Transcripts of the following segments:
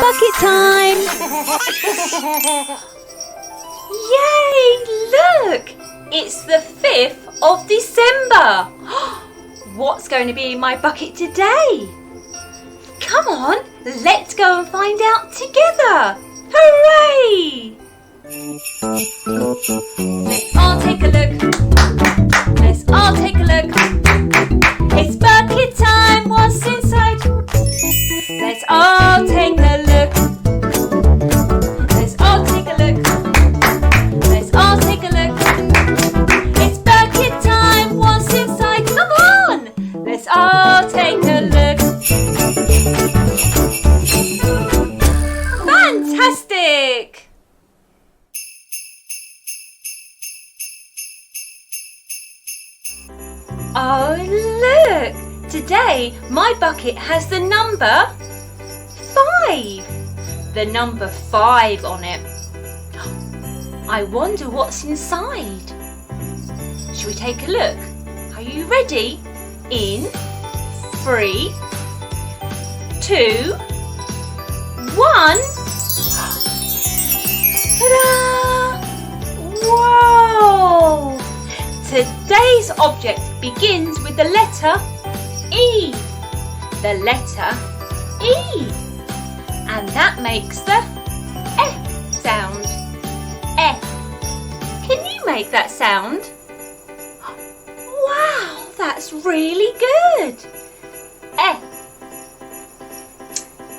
bucket time! Yay! Look! It's the 5th of December! What's going to be in my bucket today? Come on, let's go and find out together! Hooray! Let's all take a look. Let's all take a look. It's bucket time, what's inside? Let's all take a look. Let's all take a look. Let's all take a look. It's bucket time, what's inside? Come on! Let's all take a look. Fantastic! Oh, look! Today, my bucket has the number 5. The number 5 on it. I wonder what's inside. Shall we take a look? Are you ready? In 3, 2, 1. Ta-da! Whoa! Today's object begins with the letter E. The letter E. And that makes the F sound. F. Can you make that sound? Wow, that's really good. F.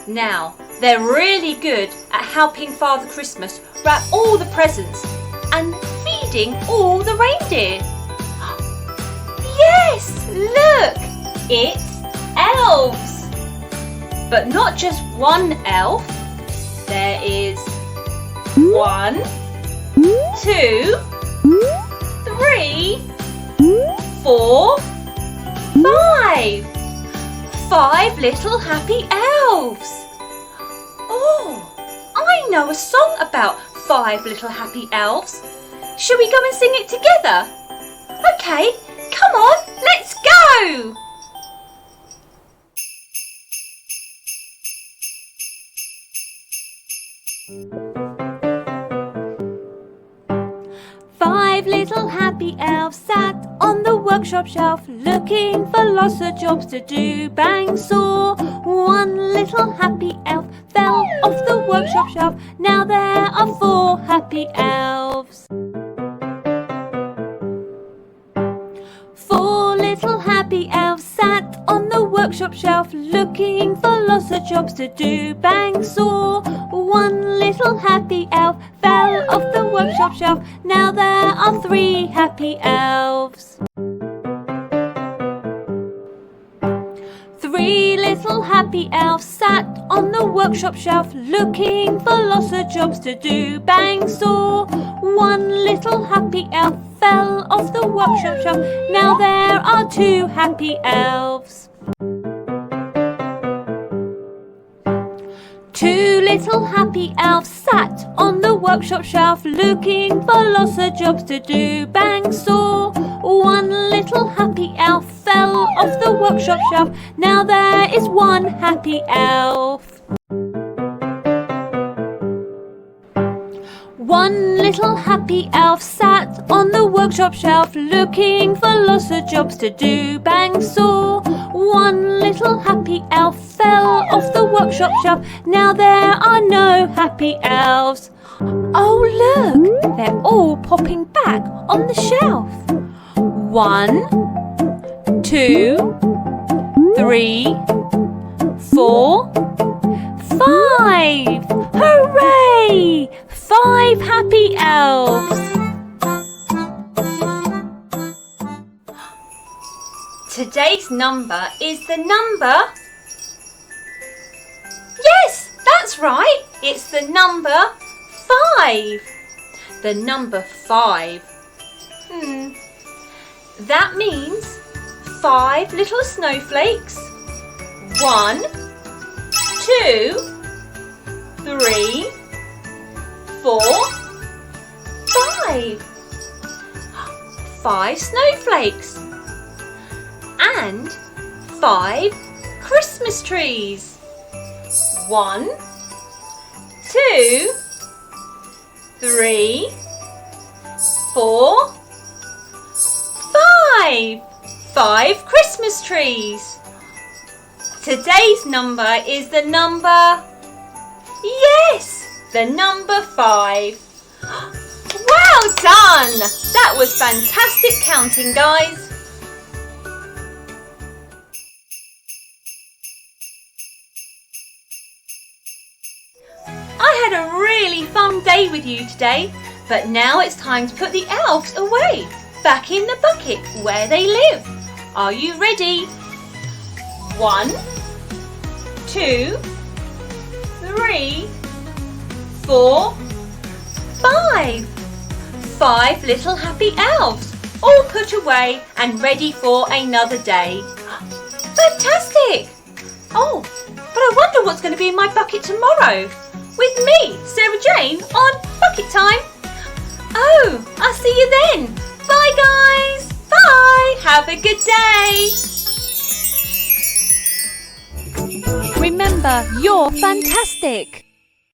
Now, they're really good at helping Father Christmas wrap all the presents and feeding all the reindeer. Yes, look, it's elves. But not just one elf. There is 1, 2, 3, 4, 5. 5 little happy elves. Oh, I know a song about 5 little happy elves. Shall we go and sing it together? Okay, come on, let's go! Five little happy elves sat on the workshop shelf, looking for lots of jobs to do. Bang saw one little happy elf fell off the workshop shelf. Now there are 4 happy elves. 4 little happy elves sat on the workshop shelf, looking for lots of jobs to do. Bang saw one little happy elf fell off the workshop shelf. Now there are 3 happy elves. 3 little happy elves sat on the workshop shelf, looking for lots of jobs to do. Bang saw one little happy elf fell off the workshop shelf. Now there are 2 happy elves. 2 little happy elves sat on the workshop shelf, looking for lots of jobs to do. Bang saw one little happy elf fell off the workshop shelf. Now there is 1 happy elf. 1 little happy elf sat on the workshop shelf, looking for lots of jobs to do. Bang saw one little happy elf fell off the workshop shelf. Now there are no happy elves. Oh look, they're all popping back on the shelf. 1, 2, 3, 4, 5. Hooray! 5 happy elves. Today's number is the number... Yes, that's right. It's the number 5. The number 5. That means 5 little snowflakes. 1, 2, 3, 4, 5. 5 snowflakes. And 5 Christmas trees. 1, 2, 3, 4, 5. 5 Christmas trees. Today's number is the number, yes, the number 5. Well done! That was fantastic counting, guys. I had a really fun day with you today, but now it's time to put the elves away, back in the bucket where they live. Are you ready? 1, 2, 3, 4, 5. 5 little happy elves, all put away and ready for another day. Fantastic! Oh, but I wonder what's going to be in my bucket tomorrow. With me, Sarah Jane, on Bucket Time. Oh, I'll see you then. Bye guys. Bye. Have a good day. Remember, you're fantastic.